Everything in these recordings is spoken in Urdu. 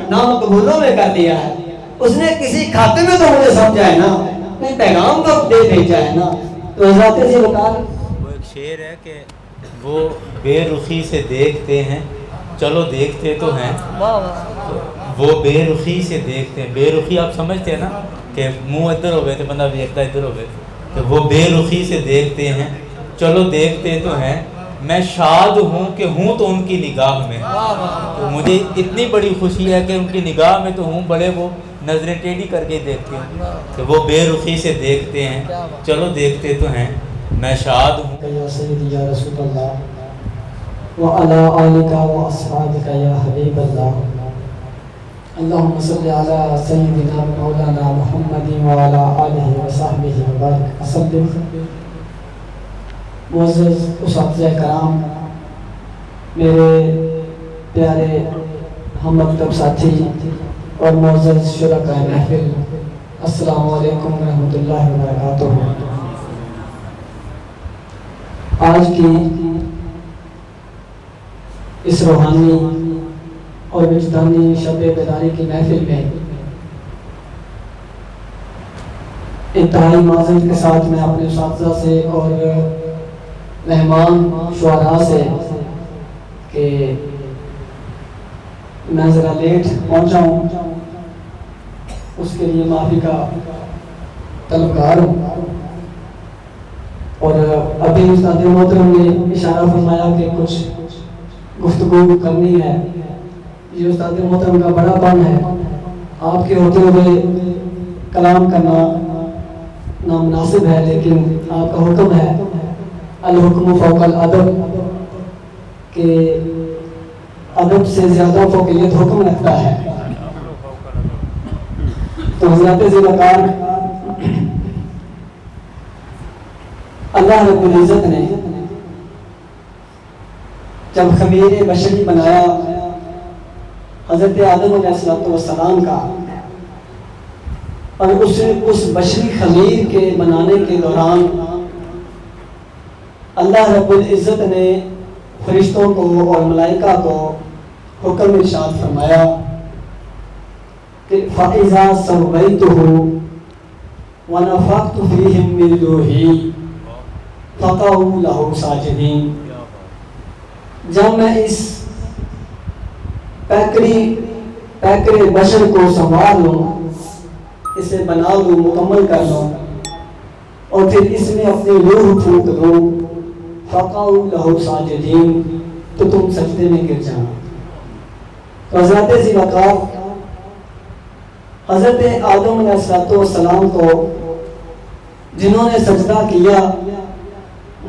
نامقبولوں میں کر دیا ہے. اس نے کسی کھاتے میں تو مجھے سمجھا ہے نا, کوئی پیغام تو دے بھیجا ہے نا. تو حضرت جی بتا وہ ایک شعر ہے کہ وہ بے رخی سے دیکھتے ہیں, چلو دیکھتے تو ہیں, وہ بے رخی سے دیکھتے ہیں. بے رخی آپ سمجھتے ہیں نا کہ منہ ادھر ہو گئے تو بندہ دیکھتا ادھر ہو گئے, کہ وہ بے رخی سے دیکھتے ہیں, چلو دیکھتے تو ہیں. میں شاد ہوں کہ ہوں تو ان کی نگاہ میں. تو مجھے اتنی بڑی خوشی ہے کہ ان کی نگاہ میں تو ہوں, بڑے وہ نظریں ٹیڑھی کر کے دیکھتے ہیں, کہ وہ بے رخی سے دیکھتے ہیں, چلو دیکھتے تو ہیں. میں شاد ہوں. یا سیدی یا رسول اللہ وعلی آلک واصحابک یا حبیب اللہ. اللہم صلی علی سیدنا مولانا محمد وعلی آلہ وصحبہ وبارک وسلم. معزز اساتذہ کرام, میرے پیارے ہم مکتب ساتھی اور معزز شرکاء محفل, السلام علیکم ورحمۃ اللہ وبرکاتہ. آج کی اس روحانی اور وجدانی شب بیداری کی محفل میں انتہائی معذرت کے ساتھ میں اپنے اساتذہ سے اور مہمان شعراء سے کہ میں ذرا لیٹ پہنچا ہوں, اس کے لیے معافی کا طلبگار ہوں. اور ابھی استاد محترم نے اشارہ فرمایا کہ کچھ گفتگو کرنی ہے. یہ استاد محترم کا بڑا پن ہے, آپ کے ہوتے ہوئے کلام کرنا نامناسب ہے, لیکن آپ کا حکم ہے الحکم فوق الادب, کہ ادب سے زیادہ فوقیت حکم رکھتا ہے. تو حضرت ذی وقار اللہ رب العزت نے جب خمیر بشری بنایا حضرت آدم علیہ السلام کا, اور اس بشری خمیر کے بنانے کے دوران اللہ رب العزت نے فرشتوں کو اور ملائکہ کو حکم ارشاد فرمایا کہ فَإِذَا سَوَّيْتُهُ وَنَفَخْتُ فِيهِ مِنْ رُوحِي فَقَعُوا لَهُ سَاجِدِينَ. جب میں اس پیکرے بشر کو سنبھال لوں, اسے بنا لوں, مکمل کر لوں, اور پھر اس میں اپنی روح پھونک دوں, فَقَعُوا لَهُ سَاجِدِينَ, تو تم سجدے میں گر جانا. تو حضرت ذی وقار حضرت آدم علیہ السلام کو جنہوں نے سجدہ کیا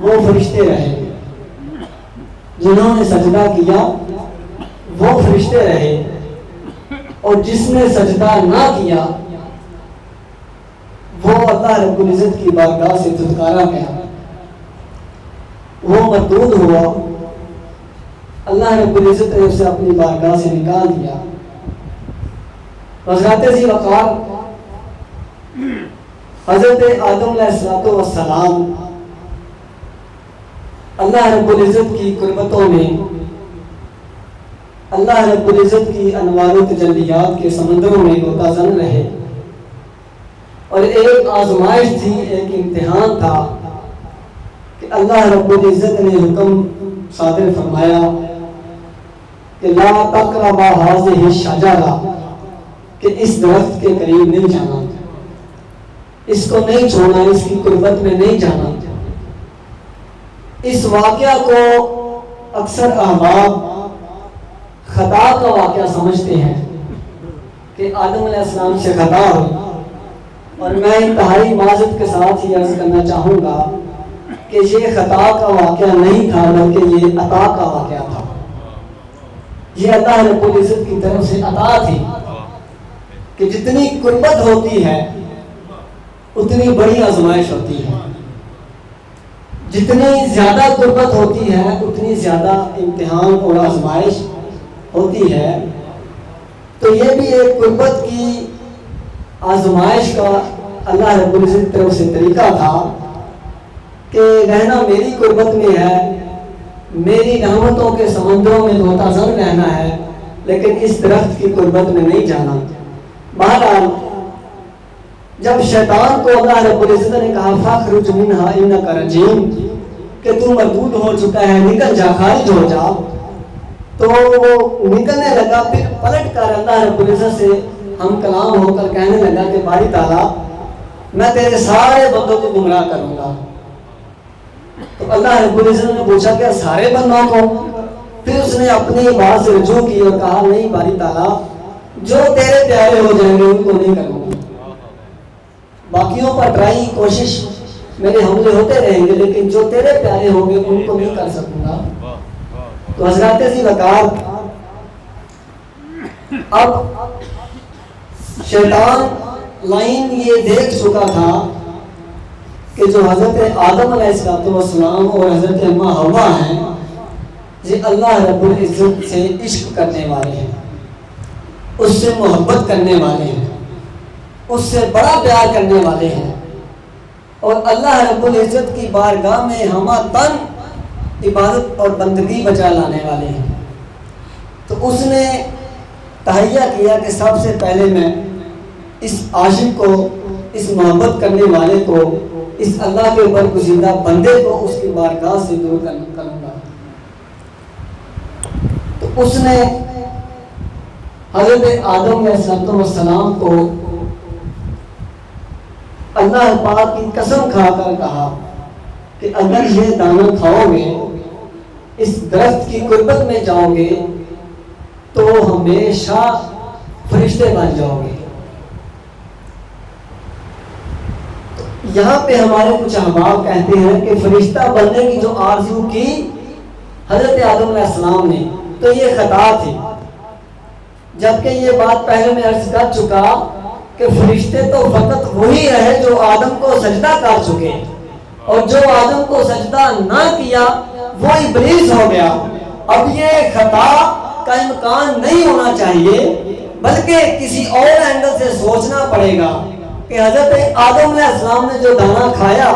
وہ فرشتے رہے, جنہوں نے سجدہ کیا وہ فرشتے رہے, اور جس نے سجدہ نہ کیا وہ اللہ رب العزت کی بارگاہ سے دھتکارا گیا, وہ مردود ہوا. اللہ رب العزت نے اسے اپنی بارگاہ سے نکال دیا. حضرت ذی وقار حضرت آدم علیہ السلام اللہ رب العزت کی قربتوں میں, اللہ رب العزت کی انوار و تجلیات کے سمندروں میں غوطہ رہے, اور ایک آزمائش تھی, ایک امتحان تھا کہ اللہ رب العزت نے حکم صادر فرمایا کہ لا تقربا هذه الشجرہ, کہ اس درخت کے قریب نہیں جانا, اس کو نہیں چھونا, اس کی قربت میں نہیں جانا. اس واقعہ کو اکثر احباب خطا کا واقعہ سمجھتے ہیں کہ آدم علیہ السلام سے خطا ہوئی, اور میں انتہائی معذرت کے ساتھ یہ عرض کرنا چاہوں گا کہ یہ خطا کا واقعہ نہیں تھا, بلکہ یہ عطا کا واقعہ تھا. یہ اللہ رب العزت کی طرف سے عطا تھی کہ جتنی قربت ہوتی ہے اتنی بڑی آزمائش ہوتی ہے, جتنی زیادہ قربت ہوتی ہے اتنی زیادہ امتحان اور آزمائش ہوتی ہے. تو یہ بھی ایک قربت کی آزمائش کا اللہ رب العزت کی طرف سے طریقہ تھا کہ رہنا میری قربت میں ہے, میری نعمتوں کے سمندروں میں غوطہ زن رہنا ہے, لیکن اس درخت کی قربت میں نہیں جانا۔ بہرحال جب شیطان کو اللہ رب العزت نے کہا فاخرج منہا انک رجیم، کہ تو مردود ہو چکا ہے، نکل جا، خارج ہو جا، تو وہ نکلنے لگا، پھر پلٹ کر اللہ رب العزت سے ہم کلام ہو کر کہنے لگا کہ باری تعالیٰ میں تیرے سارے بندوں کو گمراہ کروں گا۔ تو اللہ رب العزت نے پوچھا کہ سارے بندوں کو؟ پھر اس نے اپنی بات سے رجوع کی اور کہا نہیں باری تعالیٰ، جو تیرے پیارے ہو جائیں گے ان کو نہیں کروں گا، باقیوں پر ٹرائی کوشش میرے حملے ہوتے رہیں گے، لیکن جو تیرے پیارے ہوں گے ان کو نہیں کر سکوں گا۔ تو حضرات ذی وقار اب شیطان لائن یہ دیکھ چکا تھا کہ جو حضرت آدم علیہ السلام اور حضرت اماں حوا ہیں یہ اللہ رب العزت سے عشق کرنے والے ہیں، اس سے محبت کرنے والے ہیں، اس سے بڑا پیار کرنے والے ہیں، اور اللہ رب العزت کی بارگاہ میں ہمہ تن عبادت اور بندگی بجا لانے والے ہیں۔ تو اس نے تہیہ کیا کہ سب سے پہلے میں اس عاشق کو، اس محبت کرنے والے کو، اس اللہ کے اوپر گزیدہ بندے کو اس کی بارگاہ سے دور کروں گا۔ تو اس نے حضرت آدم علیہ السلام کو اللہ پاک کی قسم کھا کر کہا کہ اگر یہ دانہ کھاؤ گے، اس درخت کی قربت میں جاؤ گے تو ہمیشہ فرشتے بن جاؤ گے۔ یہاں پہ ہمارے کچھ احباب کہتے ہیں کہ فرشتہ بننے کی جو آرزو کی حضرت آدم علیہ السلام نے تو یہ خطا تھی، جبکہ یہ بات پہلے میں عرض کر چکا کہ فرشتے تو فقط وہی رہے جو آدم کو سجدہ کر چکے، اور جو آدم کو سجدہ نہ کیا وہ ابلیس ہو گیا۔ اب یہ خطا کا امکان نہیں ہونا چاہیے، بلکہ کسی اور اینگل سے سوچنا پڑے گا کہ حضرت آدم علیہ السلام نے جو دانہ کھایا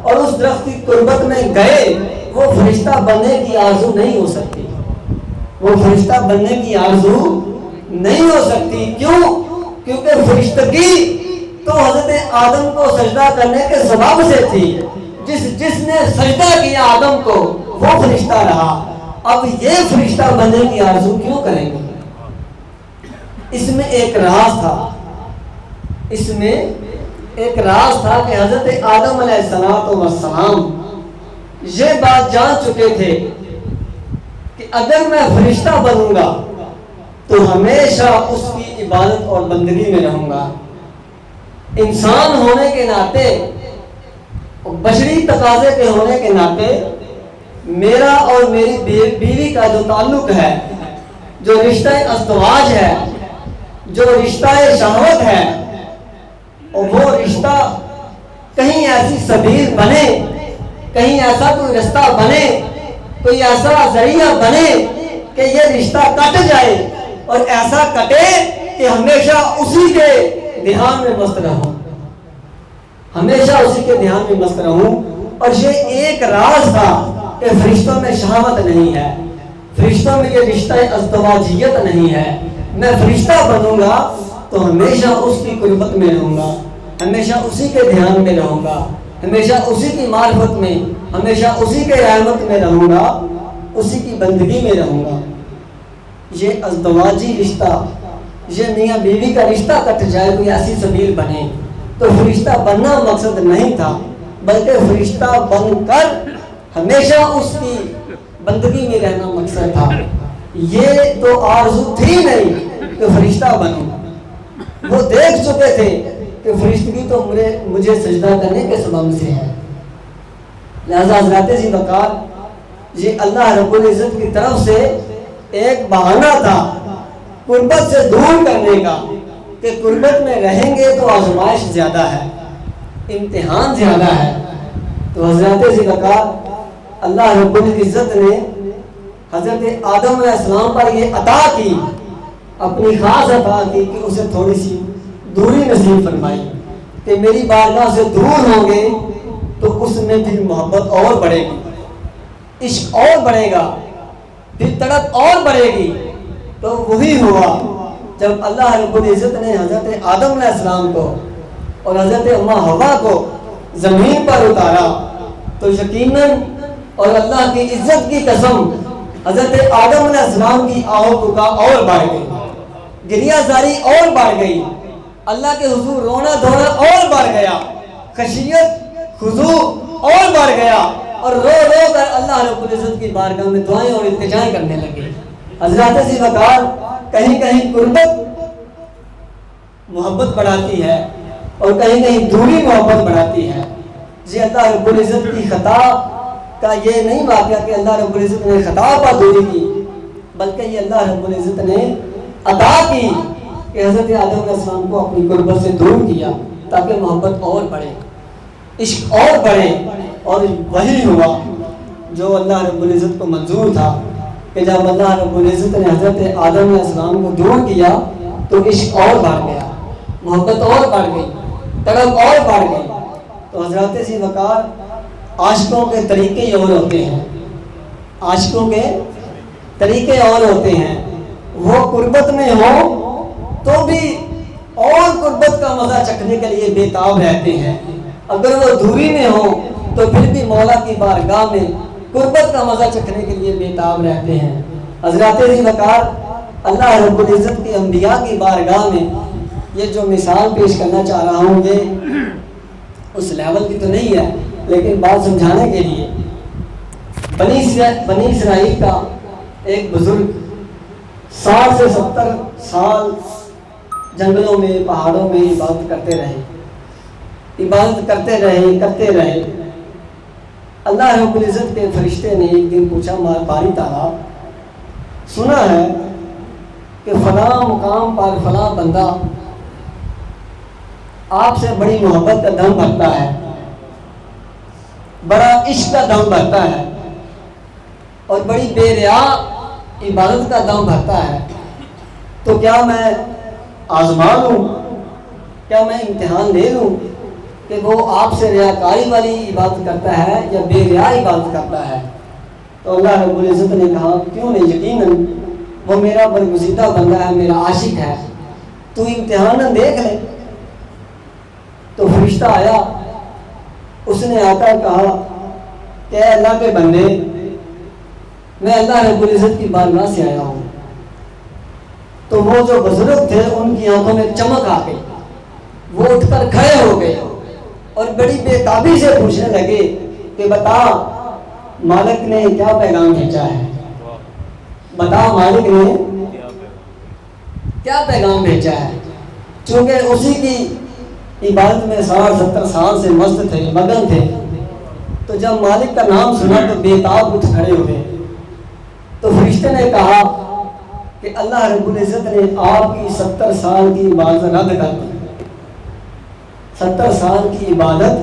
اور اس درخت کی قربت میں گئے، وہ فرشتہ بننے کی آرزو نہیں ہو سکتی، وہ فرشتہ بننے کی آرزو نہیں ہو سکتی۔ کیوں؟ کیونکہ فرشتگی تو حضرت آدم کو سجدہ کرنے کے سبب سے تھی، جس نے سجدہ کیا آدم کو وہ فرشتہ رہا۔ اب یہ فرشتہ بننے کی آرزو کیوں کریں گے؟ اس میں ایک راز تھا، اس میں ایک راز تھا کہ حضرت آدم علیہ السلام یہ بات جان چکے تھے کہ اگر میں فرشتہ بنوں گا تو ہمیشہ اس کی عبادت اور بندگی میں رہوں گا۔ انسان ہونے کے ناطے، بشری تقاضے کے ہونے کے ناطے میرا اور میری بیوی کا جو تعلق ہے، جو رشتہ ازدواج ہے، جو رشتہ شہوت ہے، اور وہ رشتہ کہیں ایسی سبیل بنے، کہیں ایسا کوئی رستہ بنے، کوئی ایسا ذریعہ بنے کہ یہ رشتہ کٹ جائے، اور ایسا کٹے کہ ہمیشہ اسی کے دھیان میں مست رہوں، ہمیشہ اسی کے دھیان میں مست رہوں۔ اور یہ ایک راز تھا کہ فرشتوں میں شہوت نہیں ہے، فرشتوں میں یہ رشتہ ازدواجیت نہیں ہے۔ میں فرشتہ بنوں گا تو ہمیشہ اس کی قربت میں رہوں گا، ہمیشہ اسی کے دھیان میں رہوں گا، ہمیشہ اسی کی معرفت میں، ہمیشہ اسی کے رحمت میں رہوں گا، اسی کی بندگی میں رہوں گا۔ یہ ازدواجی رشتہ، یہ میاں بیوی کا رشتہ کٹ جائے، کوئی ایسی سبیل بنے، تو فرشتہ بننا مقصد نہیں تھا، بلکہ فرشتہ بن کر ہمیشہ اس کی بندگی میں رہنا مقصد تھا۔ یہ تو آرزو تھی نہیں کہ فرشتہ بنوں، وہ دیکھ چکے تھے کہ فرشتگی تو مجھے سجدہ کرنے کے سبب سے ہے۔ لہذا حضرات ذی وقار یہ اللہ رب العزت کی طرف سے ایک بہانہ تھا قربت سے دور کرنے کا، کہ قربت میں رہیں گے تو آزمائش زیادہ ہے، امتحان زیادہ ہے۔ تو حضرات ذی وقار اللہ رب العزت نے حضرت آدم علیہ السلام پر یہ عطا کی، اپنی خاص عطا کی کہ اسے تھوڑی سی دوری نصیب فرمائی، کہ میری بارگاہ سے دور ہوں گے تو اس میں پھر محبت اور بڑھے گی، عشق اور بڑھے گا، پھر تڑپ اور بڑھے گی، تو وہی ہوا جب اللہ رب العزت نے حضرت آدم علیہ السلام کو اور حضرت اماں حوا کو زمین پر اتارا تو یقیناً اور اللہ کی عزت کی قسم حضرت آدم علیہ السلام کی آہو پکا اور بڑھ گئی، گریہ زاری اور بڑھ گئی، اللہ کے حضور رونا دھونا اور بڑھ گیا، خشیت خضوع اور بڑھ گیا، اور رو رو کر اللہ رب العزت کی بارگاہ میں دعائیں اور التجائیں کرنے لگے۔ حضرات ذی وقار کہیں کہیں قربت محبت بڑھاتی ہے اور کہیں کہیں دوری محبت بڑھاتی ہے۔ جی اللہ رب العزت کی خطا کا یہ نہیں واقعہ کہ اللہ رب العزت نے خطا پر دوری کی، بلکہ یہ اللہ رب العزت نے عطا کی کہ حضرت آدم علیہ السلام کو اپنی قربت سے دور کیا تاکہ محبت اور بڑھے، عشق اور بڑھے، اور وہی ہوا جو اللہ رب العزت کو منظور تھا کہ جب اللہ رب العزت نے حضرت آدم علیہ السلام کو دور کیا تو عشق اور بڑھ گیا، محبت اور بڑھ گئی، طلب اور بڑھ گئی۔ تو حضرات ذی وقار عاشقوں کے طریقے اور ہوتے ہیں، عاشقوں کے طریقے اور ہوتے ہیں، وہ قربت میں ہوں تو بھی اور قربت کا مزہ چکھنے کے لیے بے تاب رہتے ہیں، اگر وہ دوری میں ہوں تو پھر بھی مولا کی بارگاہ میں قربت کا مزہ چکھنے کے لیے بے تاب رہتے ہیں۔ حضرات ذی وقار اللہ رب العزت کی انبیاء کی بارگاہ میں یہ جو مثال پیش کرنا چاہ رہا ہوں یہ اس لیول کی تو نہیں ہے، لیکن بات سمجھانے کے لیے بنی اسرائیل کا ایک بزرگ 60 سے 70 سال جنگلوں میں پہاڑوں میں عبادت کرتے رہے۔ اللہ رب العزت کے فرشتے نے ایک دن پوچھا باری تعالیٰ، سنا ہے کہ فلاں مقام پر فلاں بندہ آپ سے بڑی محبت کا دم بھرتا ہے، بڑا عشق کا دم بھرتا ہے اور بڑی بے ریا عبادت کا دم بھرتا ہے، تو کیا میں آزما لوں، کیا میں امتحان لے لوں کہ وہ آپ سے ریاکاری والی عبادت کرتا ہے یا بے ریا عبادت کرتا ہے؟ تو اللہ رب العزت نے کہا کیوں نہیں، یقیناً وہ میرا برگزیدہ بندہ ہے، میرا عاشق ہے، تو امتحان دیکھ لے۔ تو فرشتہ آیا، اس نے آ کر کہا کہ اے اللہ کے بندے، میں اللہ رب العزت کی بارگاہ سے آیا ہوں۔ تو وہ جو بزرگ تھے ان کی آنکھوں میں چمک آ گئی، وہ اٹھ کر کھڑے ہو گئے اور بڑی بے تابی سے پوچھنے لگے کہ بتا مالک نے کیا پیغام بھیجا ہے، بتا مالک نے کیا پیغام بھیجا ہے۔ چونکہ اسی کی عبادت میں 60-70 سال سے مست تھے، مگن تھے، تو جب مالک کا نام سنا تو بے تاب اٹھ کھڑے ہوئے۔ تو فرشتے نے کہا کہ اللہ رب العزت نے آپ کی 70 سال کی عبادت رد کر دی، 70 سال کی عبادت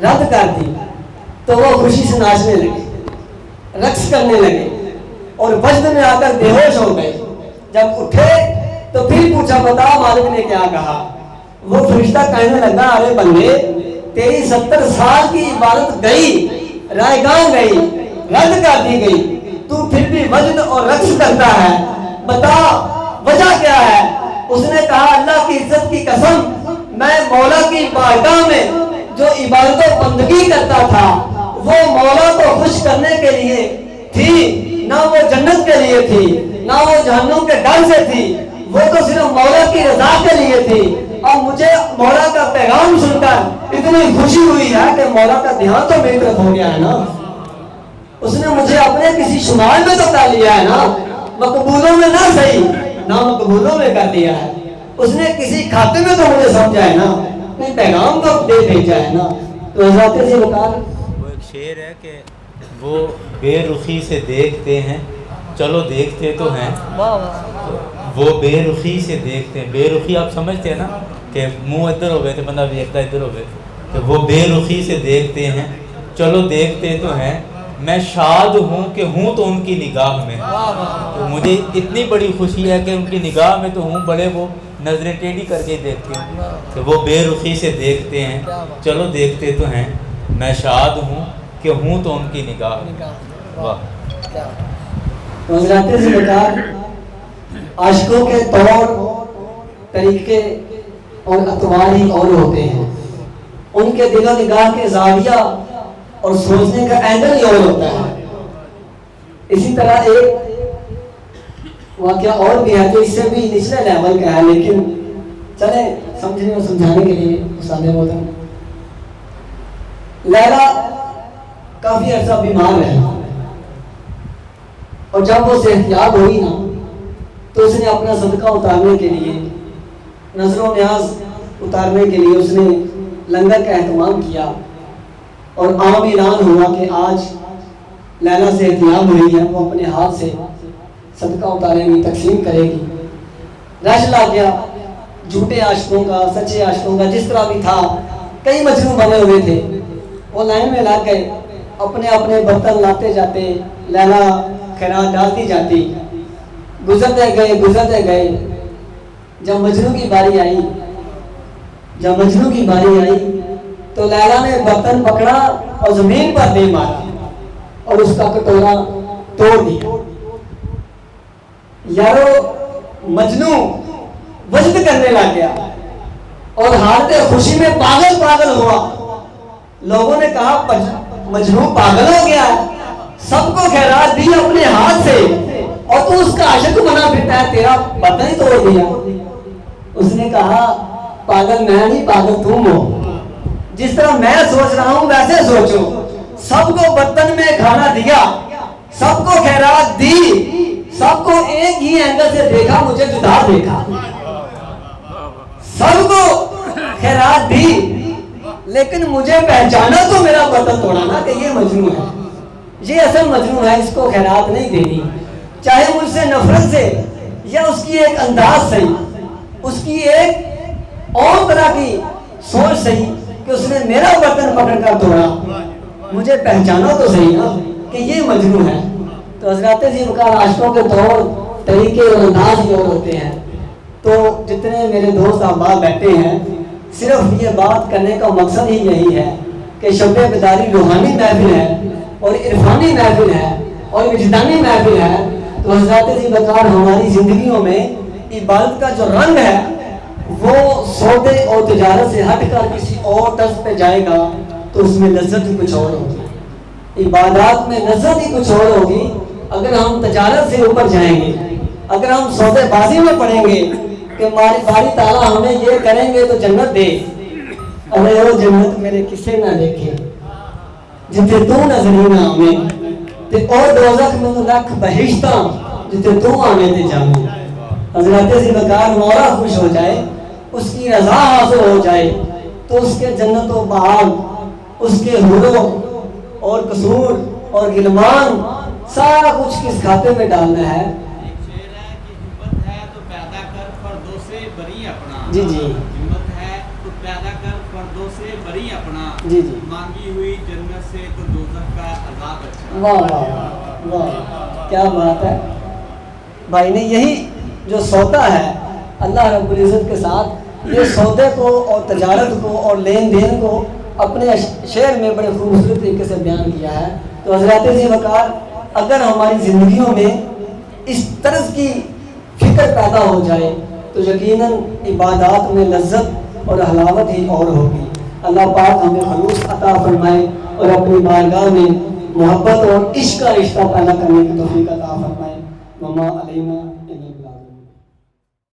رد کر دی۔ تو وہ خوشی سے ناچنے لگے، رقص کرنے لگے اور وجد میں آ کر بے ہوش ہو گئے۔ جب اٹھے تو پھر پوچھا بتا مالک نے کیا کہا۔ وہ فرشتہ کہنے لگا ارے بندے، تیری 70 سال کی عبادت گئی، رائگان گئی، رد کر دی گئی، تو پھر بھی وجد اور رقص کرتا ہے، بتا وجہ کیا ہے؟ اس نے کہا اللہ کی عزت کی قسم، میں مولا کی بارگاہ میں جو عبادت و بندگی کرتا تھا وہ مولا کو خوش کرنے کے لیے تھی، نہ وہ جنت کے لیے تھی، نہ وہ جہنم کے ڈر سے تھی، وہ تو صرف مولا کی رضا کے لیے تھی۔ اور مجھے مولا کا پیغام سن کر اتنی خوشی ہوئی ہے کہ مولا کا دھیان تو میری طرف ہو گیا ہے نا، اس نے مجھے اپنے کسی شمار میں تو کر لیا ہے نا، مقبولوں میں نہ صحیح نہ مقبولوں میں کر لیا ہے، اس نے کسی کھاتے میں تو مجھے سمجھا ہے نا، کوئی پیغام تو دے بھیجا ہے نا۔ تو حضرات ذی وقار وہ ایک شعر ہے کہ وہ بے رخی سے دیکھتے ہیں، چلو دیکھتے تو ہیں، وہ بے رخی سے دیکھتے ہیں، بے رخی آپ سمجھتے ہیں نا کہ منہ ادھر ہو گئے تھے، بندہ دیکھتا ادھر ہو گئے، کہ وہ بے رخی سے دیکھتے ہیں، چلو دیکھتے تو ہیں، میں شاد ہوں کہ ہوں تو ان کی نگاہ میں، تو مجھے اتنی بڑی خوشی ہے کہ ان کی نگاہ میں تو ہوں، بڑے وہ نظریں ٹیڑھی کر کے دیکھتے ہیں کہ وہ بے رخی سے دیکھتے ہیں، چلو دیکھتے تو ہیں، میں شاد ہوں کہ ہوں تو ان کی نگاہ میں۔ واہ حضرات ذی وقار عاشقوں کے طور طریقے اور اطوار ہی اور ہوتے ہیں، ان کے دل و نگاہ کے زاویہ اور سوچنے کا اینگل ہی اور ہوتا ہے۔ اسی طرح ایک واقعہ اور بھی ہے جو اس سے بھی نچلے لیول کا ہے، لیکن چلیں سمجھنے اور سمجھانے کے لیے استاد محترم، لیلا کافی عرصہ بیمار رہی اور جب وہ صحتیاب ہوئی نا تو اس نے اپنا صدقہ اتارنے کے لیے، نظر و نیاز اتارنے کے لیے اس نے لنگر کا اہتمام کیا اور عام اعلان ہوا کہ آج لیلا صحتیاب ہوئی ہے، وہ اپنے ہاتھ سے صدقہ اتارے گی، تقسیم کرے گی۔ رش لگ گیا جھوٹے عاشقوں کا، سچے عاشقوں کا، جس طرح بھی تھا، کئی مجنون بنے ہوئے تھے، وہ لائن میں لگ گئے، اپنے اپنے برتن لاتے جاتے، لیلا خیرات ڈالتی جاتی، گزرتے گئے۔ جب مجنوں کی باری آئی تو لیلا نے برتن پکڑا اور زمین پر دے مارا اور اس کا کٹورا توڑ دیا۔ یارو مجنوں وجد کرنے لگ گیا اور حالت خوشی میں پاگل ہوا۔ لوگوں نے کہا مجنوں پاگل ہو گیا ہے، سب کو خیرات دی اپنے ہاتھ سے اور تو اس کا عاشق بنا پھرتا ہے، تیرا برتن ہی توڑ دیا۔ اس نے کہا پاگل میں نہیں، پاگل تم ہو، جس طرح میں سوچ رہا ہوں ویسے سوچو۔ سب کو برتن میں کھانا دیا، سب کو خیرات دی، سب کو ایک ہی اینگل سے دیکھا، مجھے جدا دیکھا۔ سب کو خیرات دی لیکن مجھے پہچانا تو میرا برتن توڑا نا کہ یہ مجنون ہے، یہ اصل مجنون ہے، اس کو خیرات نہیں دینی، چاہے مجھ سے نفرت سے یا اس کی ایک انداز سے، اس کی ایک اور طرح کی سوچ صحیح کہ اس نے میرا برتن پکڑ کر توڑا، مجھے پہچانا تو صحیح نا کہ یہ مجنون ہے۔ تو حضرات ذی وقار عاشقوں کے طور طریقے اور انداز ہی اور ہوتے ہیں۔ تو جتنے میرے دوست احباب بیٹھے ہیں، صرف یہ بات کرنے کا مقصد ہی یہی ہے کہ شب بیداری روحانی محفل ہے اور عرفانی محفل ہے اور وجدانی محفل ہے۔ تو حضرات ذی وقار ہماری زندگیوں میں عبادت کا جو رنگ ہے وہ سودے اور تجارت سے ہٹ کر کسی اور طرز پہ جائے گا تو اس میں لذت ہی کچھ اور ہوگی، عبادات میں لذت ہی کچھ اور ہوگی۔ اگر ہم تجارت سے اوپر جائیں گے، اگر ہم سودے بازی میں پڑیں گے کہ باری تعالیٰ ہمیں یہ کریں گے تو جنت دے، ارے وہ جنت میرے کسے نہ دیکھے جتے تو نظری نہ ہمیں، تے اور دوزخ میں تو لکھ بہشتہ جتے تو آنے تے جانے۔ حضرات ذی وقار مولا خوش ہو جائے، اس کی رضا حاصل ہو جائے تو اس کے جنت و بہار، اس کے حوروں اور قصور اور غلمان سارا کچھ کس کھاتے میں ڈالنا ہے۔ ایک شعر ہے کہ ہمت ہے تو پیدا کر پردوں سے بری اپنا، جی ہمت ہے تو پیدا کر پردوں سے بری اپنا، جی مانگی ہوئی جنت سے تو دوزخ کا عذاب اچھا۔ واہ واہ واہ، کیا بات ہے بھائی نے یہی جو سودا ہے اللہ رب العزت کے ساتھ، یہ سودے کو اور تجارت کو اور لین دین کو اپنے شعر میں بڑے خوبصورت طریقے سے بیان کیا ہے۔ تو حضرات ذی وقار اگر ہماری زندگیوں میں اس طرز کی فکر پیدا ہو جائے تو یقیناً عبادات میں لذت اور حلاوت ہی اور ہوگی۔ اللہ پاک ہمیں خلوص عطا فرمائے اور اپنی بارگاہ میں محبت اور عشق کا رشتہ پیدا کرنے کی توفیق عطا فرمائے۔ وما علینا